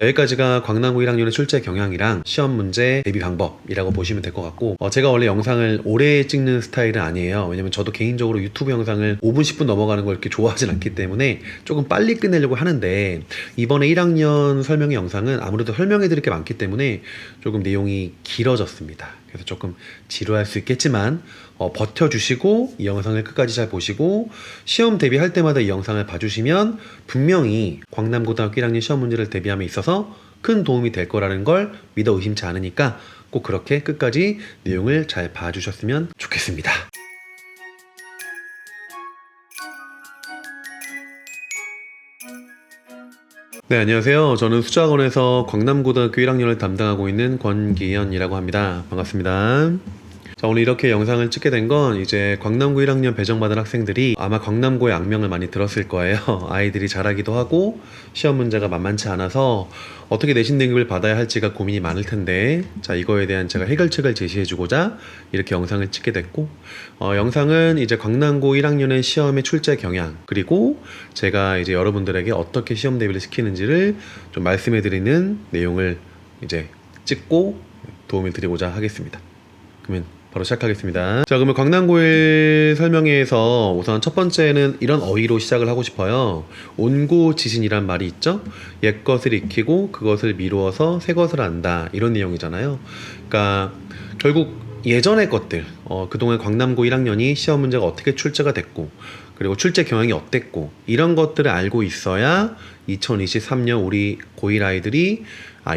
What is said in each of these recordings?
여기까지가 광남고 1학년의 출제 경향이랑 시험 문제 대비 방법이라고 보시면 될 것 같고, 제가 원래 영상을 오래 찍는 스타일은 아니에요. 왜냐면 저도 개인적으로 유튜브 영상을 5분 10분 넘어가는 걸 이렇게 좋아하진 않기 때문에 조금 빨리 끝내려고 하는데, 이번에 1학년 설명의 영상은 아무래도 설명해 드릴 게 많기 때문에 조금 내용이 길어졌습니다. 그래서 조금 지루할 수 있겠지만 버텨주시고 이 영상을 끝까지 잘 보시고 시험 대비할 때마다 이 영상을 봐주시면 분명히 광남고등학교 1학년 시험 문제를 대비함에 있어서 큰 도움이 될 거라는 걸 믿어 의심치 않으니까 꼭 그렇게 끝까지 내용을 잘 봐주셨으면 좋겠습니다. 네, 안녕하세요. 저는 수자학원에서 광남고등학교 1학년을 담당하고 있는 권기현이라고 합니다. 반갑습니다. 자, 오늘 이렇게 영상을 찍게 된 건 이제 광남고 1학년 배정받은 학생들이 아마 광남고의 악명을 많이 들었을 거예요. 아이들이 잘하기도 하고 시험 문제가 만만치 않아서 어떻게 내신 등급을 받아야 할지가 고민이 많을 텐데, 자, 이거에 대한 제가 해결책을 제시해주고자 이렇게 영상을 찍게 됐고, 영상은 이제 광남고 1학년의 시험의 출제 경향, 그리고 제가 이제 여러분들에게 어떻게 시험 대비를 시키는지를 좀 말씀해드리는 내용을 이제 찍고 도움을 드리고자 하겠습니다. 그러면 바로 시작하겠습니다. 자, 그러면 광남고의 설명회에서 우선 첫 번째는 이런 어휘로 시작을 하고 싶어요. 온고지신이란 말이 있죠. 옛 것을 익히고 그것을 미루어서 새 것을 안다, 이런 내용이잖아요. 그러니까 결국 예전의 것들, 그동안 광남고 1학년이 시험 문제가 어떻게 출제가 됐고, 그리고 출제 경향이 어땠고, 이런 것들을 알고 있어야 2023년 우리 고1 아이들이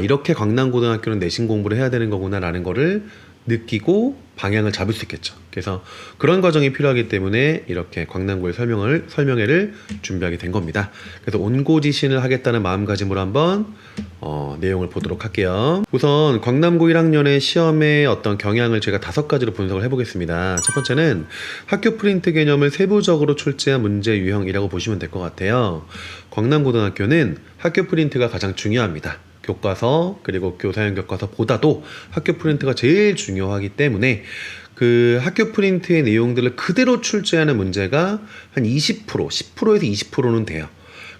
이렇게 광남고등학교는 내신 공부를 해야 되는 거구나 라는 거를 느끼고 방향을 잡을 수 있겠죠. 그래서 그런 과정이 필요하기 때문에 이렇게 광남고의 설명회를 준비하게 된 겁니다. 그래서 온고지신을 하겠다는 마음가짐으로 한번 내용을 보도록 할게요. 우선 광남고 1학년의 시험의 어떤 경향을 제가 5가지로 분석을 해보겠습니다. 첫 번째는 학교 프린트 개념을 세부적으로 출제한 문제 유형이라고 보시면 될 것 같아요. 광남고등학교는 학교 프린트가 가장 중요합니다. 교과서 그리고 교사형 교과서보다도 학교 프린트가 제일 중요하기 때문에 그 학교 프린트의 내용들을 그대로 출제하는 문제가 한 20%, 10%에서 20%는 돼요.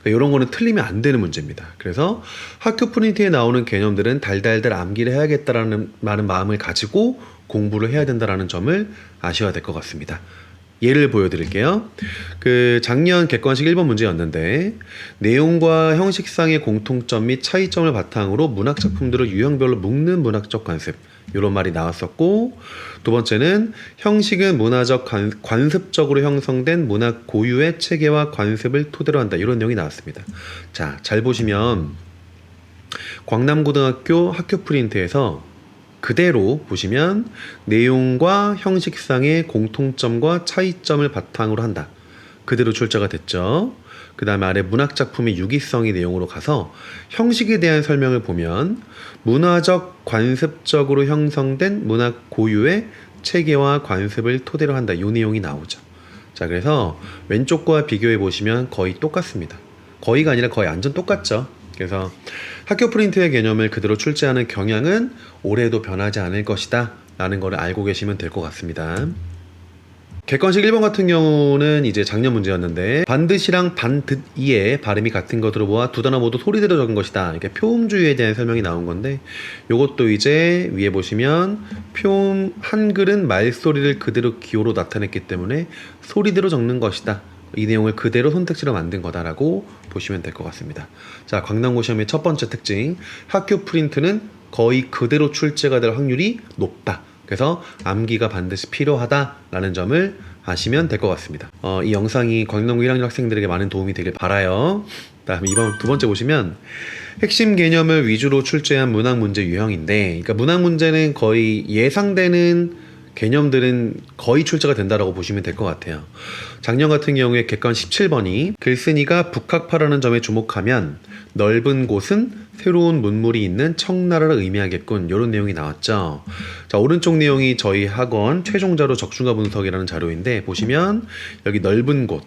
그러니까 이런 거는 틀리면 안 되는 문제입니다. 그래서 학교 프린트에 나오는 개념들은 달달달 암기를 해야겠다라는 마음을 가지고 공부를 해야 된다는 점을 아셔야 될 것 같습니다. 예를 보여드릴게요. 작년 객관식 1번 문제였는데, 내용과 형식상의 공통점 및 차이점을 바탕으로 문학작품들을 유형별로 묶는 문학적 관습, 이런 말이 나왔었고, 두 번째는 형식은 문화적 관습적으로 형성된 문학 고유의 체계와 관습을 토대로 한다, 이런 내용이 나왔습니다. 자, 잘 보시면 광남고등학교 학교 프린트에서 그대로 보시면 내용과 형식상의 공통점과 차이점을 바탕으로 한다, 그대로 출제가 됐죠. 그 다음에 아래 문학작품의 유기성의 내용으로 가서 형식에 대한 설명을 보면 문화적 관습적으로 형성된 문학 고유의 체계와 관습을 토대로 한다, 이 내용이 나오죠. 자, 그래서 왼쪽과 비교해 보시면 거의 똑같습니다. 거의가 아니라 거의 완전 똑같죠. 그래서 학교 프린트의 개념을 그대로 출제하는 경향은 올해도 변하지 않을 것이다 라는 걸 알고 계시면 될 것 같습니다. 객관식 1번 같은 경우는 이제 작년 문제였는데, 반드시랑 반드이의 발음이 같은 것으로 모아 두 단어 모두 소리대로 적은 것이다, 이렇게 표음주의에 대한 설명이 나온 건데, 요것도 이제 위에 보시면 표음 한글은 말소리를 그대로 기호로 나타냈기 때문에 소리대로 적는 것이다, 이 내용을 그대로 선택지로 만든 거다라고 보시면 될 것 같습니다. 자, 광남고 시험의 첫 번째 특징, 학교 프린트는 거의 그대로 출제가 될 확률이 높다. 그래서 암기가 반드시 필요하다라는 점을 아시면 될 것 같습니다. 이 영상이 광남고 1학년 학생들에게 많은 도움이 되길 바라요. 다음에 이번 두 번째 보시면 핵심 개념을 위주로 출제한 문학 문제 유형인데, 그러니까 문학 문제는 거의 예상되는 개념들은 거의 출제가 된다라고 보시면 될 것 같아요. 작년 같은 경우에 객관 17번이 글쓴이가 북학파라는 점에 주목하면 넓은 곳은 새로운 문물이 있는 청나라를 의미하겠군, 이런 내용이 나왔죠. 자, 오른쪽 내용이 저희 학원 최종자료 적중가 분석이라는 자료인데, 보시면 여기 넓은 곳,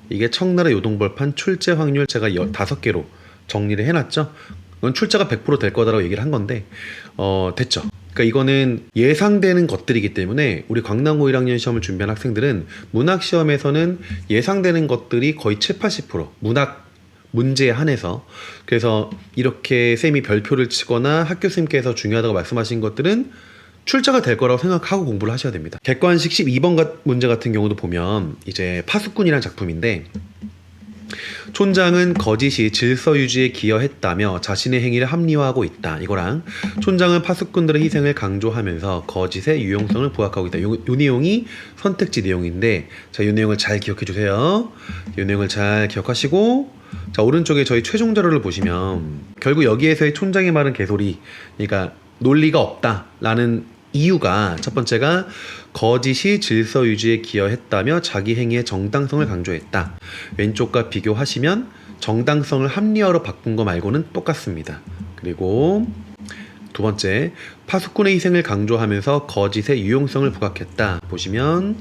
이게 청나라 요동벌판 출제 확률 제가 5개로 정리를 해놨죠. 이건 출제가 100% 될 거다라고 얘기를 한 건데 됐죠. 그러니까 이거는 예상되는 것들이기 때문에 우리 광남고 1학년 시험을 준비한 학생들은 문학 시험에서는 예상되는 것들이 거의 7, 80% 문학 문제에 한해서. 그래서 이렇게 쌤이 별표를 치거나 학교 선생님께서 중요하다고 말씀하신 것들은 출제가 될 거라고 생각하고 공부를 하셔야 됩니다. 객관식 12번 문제 같은 경우도 보면 이제 파수꾼이라는 작품인데, 촌장은 거짓이 질서 유지에 기여했다며 자신의 행위를 합리화하고 있다. 이거랑 촌장은 파수꾼들의 희생을 강조하면서 거짓의 유용성을 부각하고 있다. 요 내용이 선택지 내용인데, 자, 이 내용을 잘 기억해 주세요. 이 내용을 잘 기억하시고, 자, 오른쪽에 저희 최종 자료를 보시면 결국 여기에서의 촌장의 말은 개소리, 그러니까 논리가 없다라는 이유가, 첫 번째가 거짓이 질서 유지에 기여했다며 자기 행위의 정당성을 강조했다. 왼쪽과 비교하시면 정당성을 합리화로 바꾼 거 말고는 똑같습니다. 그리고 두 번째, 파수꾼의 희생을 강조하면서 거짓의 유용성을 부각했다. 보시면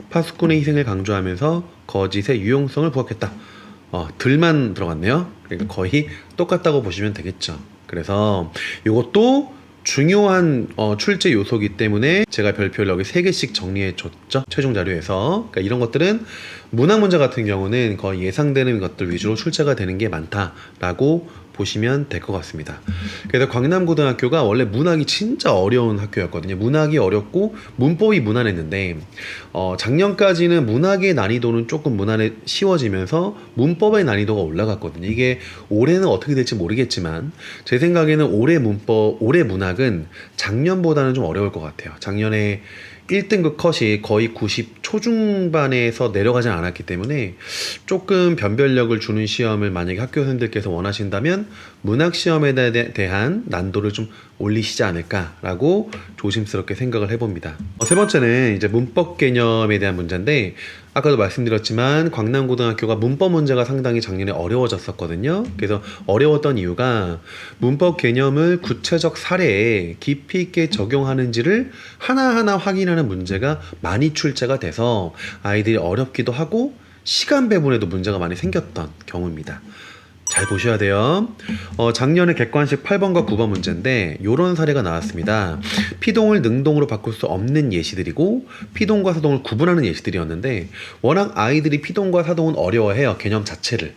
파수꾼의 희생을 강조하면서 거짓의 유용성을 부각했다. 들만 들어갔네요. 그러니까 거의 똑같다고 보시면 되겠죠. 그래서 이것도 중요한 출제 요소이기 때문에 제가 별표를 여기 3개씩 정리해 줬죠, 최종 자료에서. 그러니까 이런 것들은 문학 문제 같은 경우는 거의 예상되는 것들 위주로 출제가 되는 게 많다라고 보시면 될 것 같습니다. 그래서 광남고등학교가 원래 문학이 진짜 어려운 학교였거든요. 문학이 어렵고 문법이 무난했는데 작년까지는 문학의 난이도는 조금 쉬워지면서 문법의 난이도가 올라갔거든요. 이게 올해는 어떻게 될지 모르겠지만 제 생각에는 올해 문학은 작년보다는 좀 어려울 것 같아요. 작년에 1등급 컷이 거의 90 초중반에서 내려가지 않았기 때문에 조금 변별력을 주는 시험을 만약에 학교 선생님들께서 원하신다면 문학 시험에 대한 난도를 좀 올리시지 않을까라고 조심스럽게 생각을 해봅니다. 세 번째는 이제 문법 개념에 대한 문제인데, 아까도 말씀드렸지만 광남고등학교가 문법 문제가 상당히 작년에 어려워졌었거든요. 그래서 어려웠던 이유가 문법 개념을 구체적 사례에 깊이 있게 적용하는지를 하나하나 확인하는 문제가 많이 출제가 돼서 아이들이 어렵기도 하고 시간 배분에도 문제가 많이 생겼던 경우입니다. 잘 보셔야 돼요. 작년에 객관식 8번과 9번 문제인데 이런 사례가 나왔습니다. 피동을 능동으로 바꿀 수 없는 예시들이고 피동과 사동을 구분하는 예시들이었는데, 워낙 아이들이 피동과 사동은 어려워해요, 개념 자체를.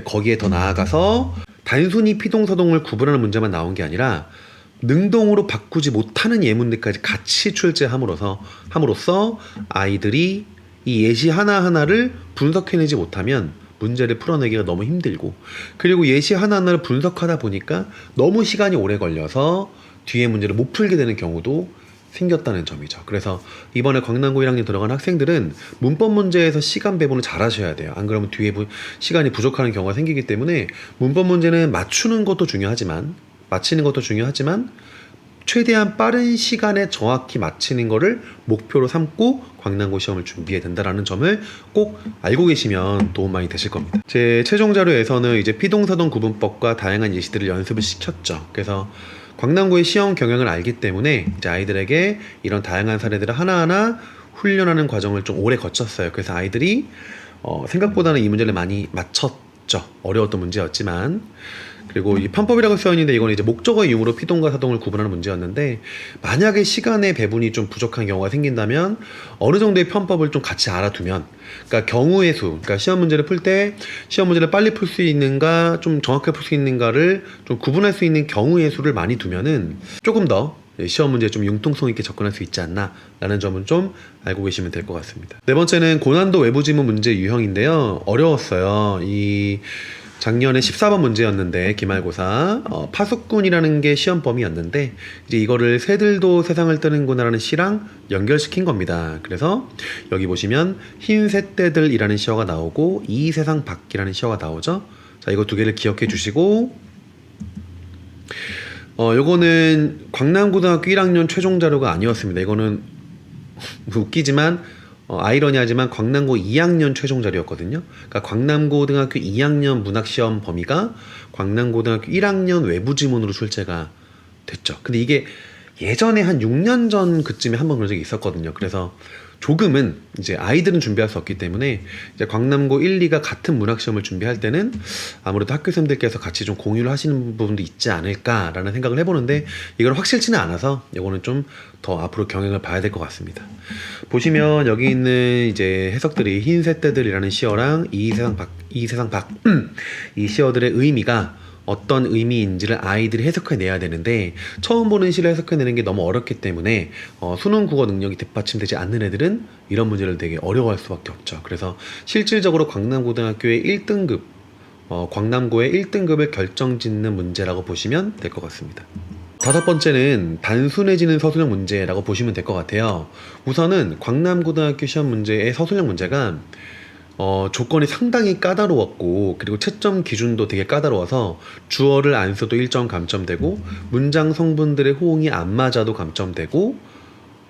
거기에 더 나아가서 단순히 피동, 사동을 구분하는 문제만 나온 게 아니라 능동으로 바꾸지 못하는 예문들까지 같이 출제함으로써 아이들이 이 예시 하나하나를 분석해내지 못하면 문제를 풀어내기가 너무 힘들고, 그리고 예시 하나하나를 분석하다 보니까 너무 시간이 오래 걸려서 뒤에 문제를 못 풀게 되는 경우도 생겼다는 점이죠. 그래서 이번에 광남고 1학년 들어간 학생들은 문법 문제에서 시간 배분을 잘 하셔야 돼요. 안 그러면 뒤에 시간이 부족하는 경우가 생기기 때문에 문법 문제는 맞추는 것도 중요하지만 최대한 빠른 시간에 정확히 맞히는 거를 목표로 삼고 광남고 시험을 준비해야 된다는 점을 꼭 알고 계시면 도움 많이 되실 겁니다. 제 최종 자료에서는 이제 피동사동 구분법과 다양한 예시들을 연습을 시켰죠. 그래서 광남고의 시험 경향을 알기 때문에 이제 아이들에게 이런 다양한 사례들을 하나하나 훈련하는 과정을 좀 오래 거쳤어요. 그래서 아이들이 생각보다는 이 문제를 많이 맞췄죠. 어려웠던 문제였지만. 그리고 이 편법이라고 써있는데 이건 이제 목적어의 유무로 피동과 사동을 구분하는 문제였는데, 만약에 시간의 배분이 좀 부족한 경우가 생긴다면 어느 정도의 편법을 좀 같이 알아두면, 그러니까 경우의 수, 그러니까 시험 문제를 풀 때 시험 문제를 빨리 풀 수 있는가 좀 정확하게 풀 수 있는가를 좀 구분할 수 있는 경우의 수를 많이 두면은 조금 더 시험 문제에 좀 융통성 있게 접근할 수 있지 않나 라는 점은 좀 알고 계시면 될 것 같습니다. 네 번째는 고난도 외부 지문 문제 유형인데요. 어려웠어요. 이 작년에 14번 문제였는데 기말고사 파수꾼이라는 게 시험 범위였는데, 이제 이거를 새들도 세상을 뜨는구나라는 시랑 연결시킨 겁니다. 그래서 여기 보시면 흰 새떼들이라는 시어가 나오고 이 세상 밖이라는 시어가 나오죠. 자, 이거 두 개를 기억해 주시고, 요거는 광남고등학교 1학년 최종 자료가 아니었습니다. 이거는 웃기지만 아이러니하지만 광남고 2학년 최종 자료였거든요. 그러니까 광남고등학교 2학년 문학시험 범위가 광남고등학교 1학년 외부 지문으로 출제가 됐죠. 근데 이게 예전에 한 6년 전 그쯤에 한번 그런 적이 있었거든요. 그래서 조금은 이제 아이들은 준비할 수 없기 때문에 이제 광남고 1, 2가 같은 문학 시험을 준비할 때는 아무래도 학교생들께서 같이 좀 공유를 하시는 부분도 있지 않을까라는 생각을 해보는데 이건 확실치는 않아서 이거는 좀 더 앞으로 경향을 봐야 될 것 같습니다. 보시면 여기 있는 이제 해석들이 흰새떼들이라는 시어랑 이세상 밖 이 시어들의 의미가 어떤 의미인지를 아이들이 해석해내야 되는데 처음 보는 시를 해석해내는 게 너무 어렵기 때문에 수능 국어 능력이 뒷받침되지 않는 애들은 이런 문제를 되게 어려워할 수밖에 없죠. 그래서 실질적으로 광남고등학교의 1등급 광남고의 1등급을 결정짓는 문제라고 보시면 될 것 같습니다. 다섯 번째는 단순해지는 서술형 문제라고 보시면 될 것 같아요. 우선은 광남고등학교 시험 문제의 서술형 문제가 조건이 상당히 까다로웠고 그리고 채점 기준도 되게 까다로워서 주어를 안 써도 1점 감점되고 문장 성분들의 호응이 안 맞아도 감점되고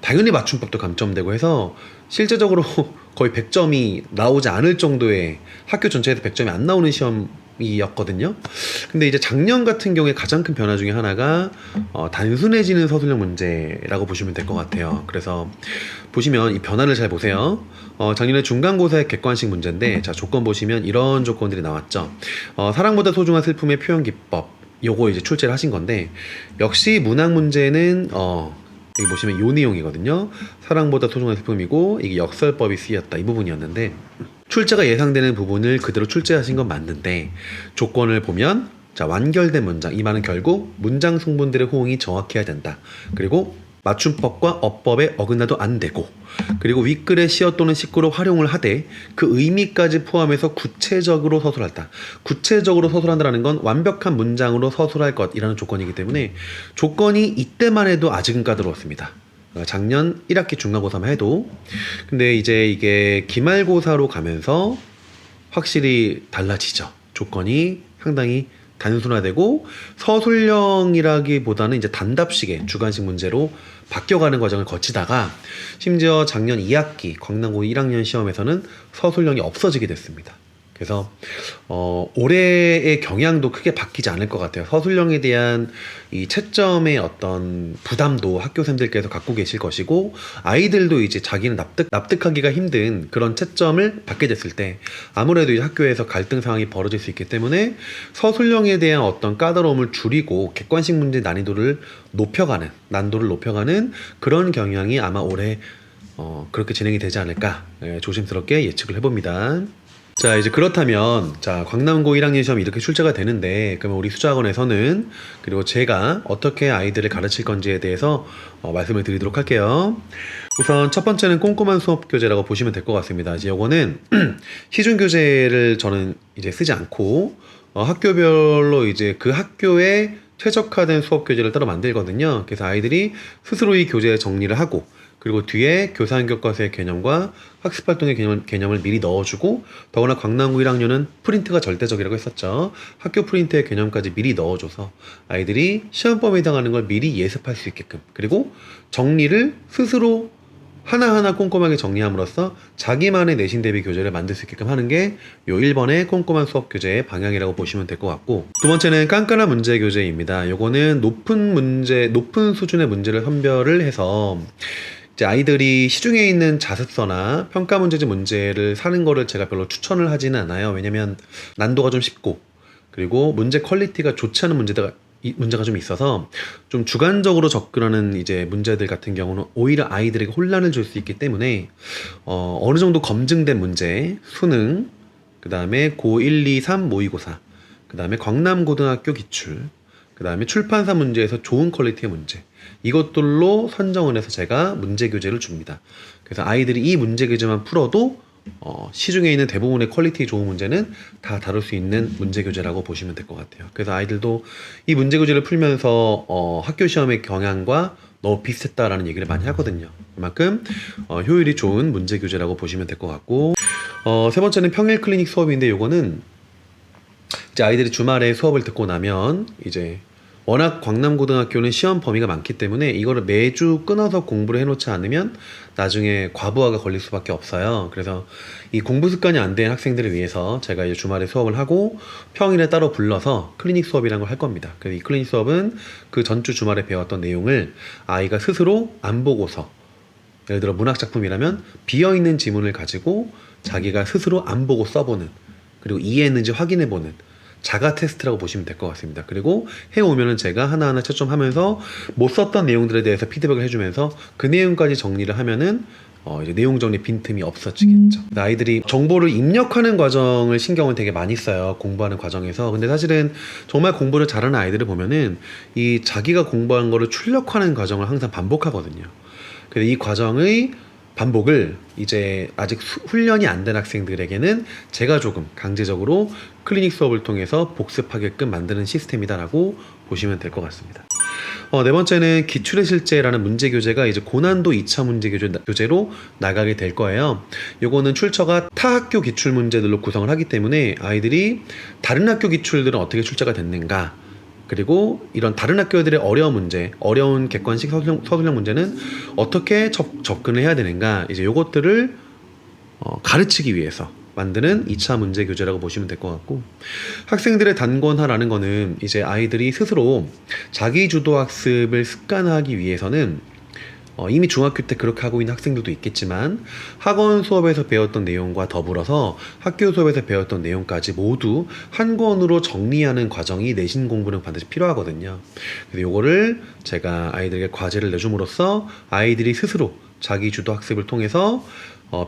당연히 맞춤법도 감점되고 해서 실제적으로 거의 100점이 나오지 않을 정도의 학교 전체에서 100점이 안 나오는 시험이었거든요. 근데 이제 작년 같은 경우에 가장 큰 변화 중에 하나가 단순해지는 서술형 문제라고 보시면 될 것 같아요. 그래서 보시면 이 변화를 잘 보세요. 작년에 중간고사의 객관식 문제인데 자 조건 보시면 이런 조건들이 나왔죠. 사랑보다 소중한 슬픔의 표현 기법 요거 이제 출제를 하신 건데 역시 문학 문제는 여기 보시면 요 내용이거든요. 사랑보다 소중한 슬픔이고 이게 역설법이 쓰였다 이 부분이었는데 출제가 예상되는 부분을 그대로 출제하신 건 맞는데 조건을 보면 자 완결된 문장 이 말은 결국 문장 성분들의 호응이 정확해야 된다. 그리고 맞춤법과 어법에 어긋나도 안 되고 그리고 윗글의 시어 또는 식구로 활용을 하되 그 의미까지 포함해서 구체적으로 서술한다. 구체적으로 서술한다는 건 완벽한 문장으로 서술할 것이라는 조건이기 때문에 조건이 이때만 해도 아직은 까다로웠습니다. 작년 1학기 중간고사만 해도 근데 이제 이게 기말고사로 가면서 확실히 달라지죠. 조건이 상당히 단순화되고 서술형이라기보다는 이제 단답식의 주관식 문제로 바뀌어가는 과정을 거치다가 심지어 작년 2학기 광남고 1학년 시험에서는 서술형이 없어지게 됐습니다. 그래서 올해의 경향도 크게 바뀌지 않을 것 같아요. 서술형에 대한 이 채점의 어떤 부담도 학교생들께서 갖고 계실 것이고 아이들도 이제 자기는 납득하기가 힘든 그런 채점을 받게 됐을 때 아무래도 이제 학교에서 갈등 상황이 벌어질 수 있기 때문에 서술형에 대한 어떤 까다로움을 줄이고 객관식 문제 난이도를 높여가는 그런 경향이 아마 올해 그렇게 진행이 되지 않을까 조심스럽게 예측을 해봅니다. 자 이제 그렇다면 자 광남고 1학년 시험이 이렇게 출제가 되는데 그러면 우리 수자학원에서는 그리고 제가 어떻게 아이들을 가르칠 건지에 대해서 말씀을 드리도록 할게요. 우선 첫 번째는 꼼꼼한 수업 교재라고 보시면 될 것 같습니다. 이제 요거는 시중 교재를 저는 이제 쓰지 않고 학교별로 이제 그 학교에 최적화된 수업 교재를 따로 만들거든요. 그래서 아이들이 스스로 이 교재에 정리를 하고 그리고 뒤에 교사환경과세의 개념과 학습활동의 개념을 미리 넣어주고 더구나 광남고 1학년은 프린트가 절대적이라고 했었죠. 학교 프린트의 개념까지 미리 넣어줘서 아이들이 시험범위에 해당하는 걸 미리 예습할 수 있게끔 그리고 정리를 스스로 하나하나 꼼꼼하게 정리함으로써 자기만의 내신 대비 교재를 만들 수 있게끔 하는 게 요 1번의 꼼꼼한 수업 교재의 방향이라고 보시면 될 것 같고 두 번째는 깐깐한 문제 교재입니다. 요거는 높은 수준의 문제를 선별을 해서 이제 아이들이 시중에 있는 자습서나 평가 문제집 문제를 사는 거를 제가 별로 추천을 하지는 않아요. 왜냐면 난도가 좀 쉽고 그리고 문제 퀄리티가 좋지 않은 문제가 좀 있어서 좀 주관적으로 접근하는 이제 문제들 같은 경우는 오히려 아이들에게 혼란을 줄 수 있기 때문에 어느 정도 검증된 문제, 수능, 그 다음에 고 1, 2, 3 모의고사, 그 다음에 광남고등학교 기출, 그 다음에 출판사 문제에서 좋은 퀄리티의 문제 이것들로 선정을 해서 제가 문제 교재를 줍니다. 그래서 아이들이 이 문제 교재만 풀어도 시중에 있는 대부분의 퀄리티 좋은 문제는 다 다룰 수 있는 문제 교재라고 보시면 될 것 같아요. 그래서 아이들도 이 문제 교재를 풀면서 학교 시험의 경향과 너무 비슷했다라는 얘기를 많이 하거든요. 그만큼 효율이 좋은 문제 교재라고 보시면 될 것 같고 세 번째는 평일 클리닉 수업인데 요거는 이제 아이들이 주말에 수업을 듣고 나면 이제 워낙 광남고등학교는 시험 범위가 많기 때문에 이거를 매주 끊어서 공부를 해놓지 않으면 나중에 과부하가 걸릴 수밖에 없어요. 그래서 이 공부 습관이 안 된 학생들을 위해서 제가 이제 주말에 수업을 하고 평일에 따로 불러서 클리닉 수업이라는 걸 할 겁니다. 그래서 이 클리닉 수업은 그 전주 주말에 배웠던 내용을 아이가 스스로 안 보고서 예를 들어 문학작품이라면 비어있는 지문을 가지고 자기가 스스로 안 보고 써보는, 그리고 이해했는지 확인해보는 자가 테스트라고 보시면 될 것 같습니다. 그리고 해오면은 제가 하나하나 채점하면서 못 썼던 내용들에 대해서 피드백을 해주면서 그 내용까지 정리를 하면은 이제 내용 정리 빈틈이 없어지겠죠. 아이들이 정보를 입력하는 과정을 신경을 되게 많이 써요. 공부하는 과정에서. 근데 사실은 정말 공부를 잘하는 아이들을 보면은 이 자기가 공부한 거를 출력하는 과정을 항상 반복하거든요. 그래서 이 과정의 반복을 이제 아직 훈련이 안 된 학생들에게는 제가 조금 강제적으로 클리닉 수업을 통해서 복습하게끔 만드는 시스템이다라고 보시면 될 것 같습니다. 네 번째는 기출의 실제라는 문제 교재가 이제 고난도 2차 문제 교재로 나가게 될 거예요. 요거는 출처가 타 학교 기출 문제들로 구성을 하기 때문에 아이들이 다른 학교 기출들은 어떻게 출제가 됐는가, 그리고 이런 다른 학교들의 어려운 문제, 어려운 객관식 서술형 문제는 어떻게 접근을 해야 되는가, 이제 요것들을 가르치기 위해서 만드는 2차 문제 교재라고 보시면 될 것 같고, 학생들의 단권화라는 거는 이제 아이들이 스스로 자기주도 학습을 습관화하기 위해서는 이미 중학교 때 그렇게 하고 있는 학생들도 있겠지만 학원 수업에서 배웠던 내용과 더불어서 학교 수업에서 배웠던 내용까지 모두 한 권으로 정리하는 과정이 내신 공부는 반드시 필요하거든요. 그래서 요거를 제가 아이들에게 과제를 내줌으로써 아이들이 스스로 자기주도 학습을 통해서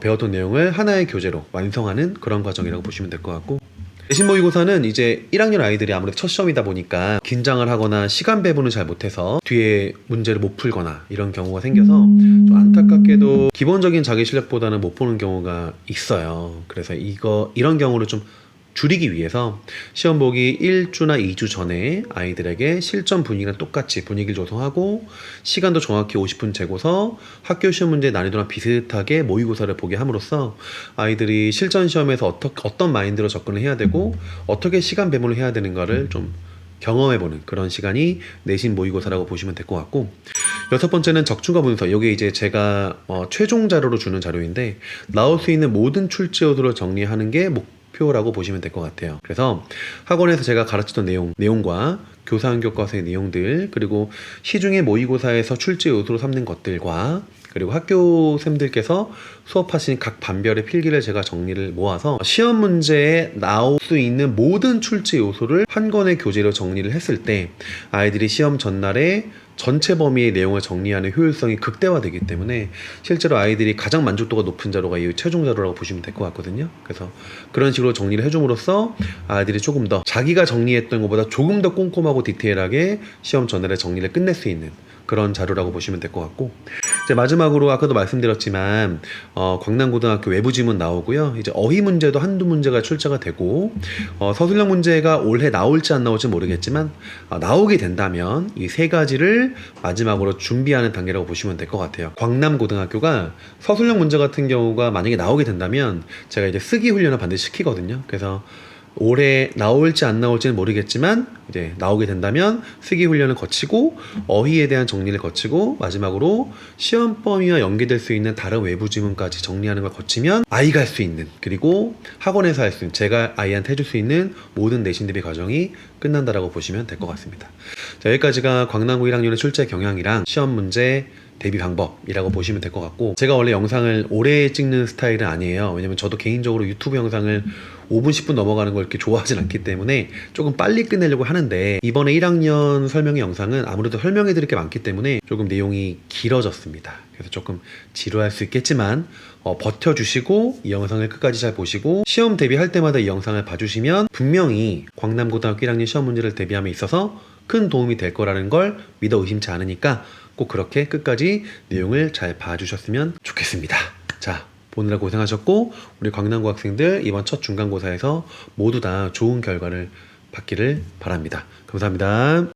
배웠던 내용을 하나의 교재로 완성하는 그런 과정이라고 보시면 될 것 같고, 내신 모의고사는 이제 1학년 아이들이 아무래도 첫 시험이다 보니까 긴장을 하거나 시간 배분을 잘 못해서 뒤에 문제를 못 풀거나 이런 경우가 생겨서 좀 안타깝게도 기본적인 자기 실력보다는 못 보는 경우가 있어요. 그래서 이런 경우를 좀 줄이기 위해서 시험 보기 1주나 2주 전에 아이들에게 실전 분위기랑 똑같이 분위기를 조성하고 시간도 정확히 50분 재고서 학교 시험 문제 난이도랑 비슷하게 모의고사를 보게 함으로써 아이들이 실전 시험에서 어떤 마인드로 접근을 해야 되고 어떻게 시간 배분을 해야 되는가를 좀 경험해보는 그런 시간이 내신 모의고사라고 보시면 될 것 같고, 여섯 번째는 적중과 분석. 이게 이제 제가 최종 자료로 주는 자료인데 나올 수 있는 모든 출제 요소를 정리하는 게 목표라고 보시면 될 것 같아요. 그래서 학원에서 제가 가르치던 내용과 교사한 교과서의 내용들, 그리고 시중에 모의고사에서 출제 요소로 삼는 것들과 그리고 학교생들께서 수업하시는 각 반별의 필기를 제가 정리를 모아서 시험 문제에 나올 수 있는 모든 출제 요소를 한 권의 교재로 정리를 했을 때 아이들이 시험 전날에 전체 범위의 내용을 정리하는 효율성이 극대화되기 때문에 실제로 아이들이 가장 만족도가 높은 자료가 이 최종 자료라고 보시면 될 것 같거든요. 그래서 그런 식으로 정리를 해줌으로써 아이들이 조금 더 자기가 정리했던 것보다 조금 더 꼼꼼하고 디테일하게 시험 전날에 정리를 끝낼 수 있는 그런 자료라고 보시면 될 것 같고, 이제 마지막으로 아까도 말씀드렸지만 광남고등학교 외부지문 나오고요. 이제 어휘 문제도 한두 문제가 출제가 되고 서술형 문제가 올해 나올지 안 나올지 모르겠지만 나오게 된다면 이 세 가지를 마지막으로 준비하는 단계라고 보시면 될 것 같아요. 광남고등학교가 서술형 문제 같은 경우가 만약에 나오게 된다면 제가 이제 쓰기 훈련을 반드시 시키거든요. 그래서 올해 나올지 안 나올지는 모르겠지만 이제 나오게 된다면 쓰기 훈련을 거치고 어휘에 대한 정리를 거치고 마지막으로 시험 범위와 연계될 수 있는 다른 외부 지문까지 정리하는 걸 거치면 아이가 할 수 있는, 그리고 학원에서 할 수 있는, 제가 아이한테 해줄 수 있는 모든 내신 대비 과정이 끝난다라고 보시면 될 것 같습니다. 자, 여기까지가 광남고 1학년의 출제 경향이랑 시험 문제 대비 방법이라고 보시면 될 것 같고, 제가 원래 영상을 오래 찍는 스타일은 아니에요. 왜냐면 저도 개인적으로 유튜브 영상을 5분 10분 넘어가는 걸 이렇게 좋아하진 않기 때문에 조금 빨리 끝내려고 하는데, 이번에 1학년 설명의 영상은 아무래도 설명해 드릴 게 많기 때문에 조금 내용이 길어졌습니다. 그래서 조금 지루할 수 있겠지만 버텨주시고 이 영상을 끝까지 잘 보시고 시험 대비할 때마다 이 영상을 봐주시면 분명히 광남고등학교 1학년 시험 문제를 대비함에 있어서 큰 도움이 될 거라는 걸 믿어 의심치 않으니까 꼭 그렇게 끝까지 내용을 잘 봐주셨으면 좋겠습니다. 자, 보느라 고생하셨고 우리 광남고 학생들 이번 첫 중간고사에서 모두 다 좋은 결과를 받기를 바랍니다. 감사합니다.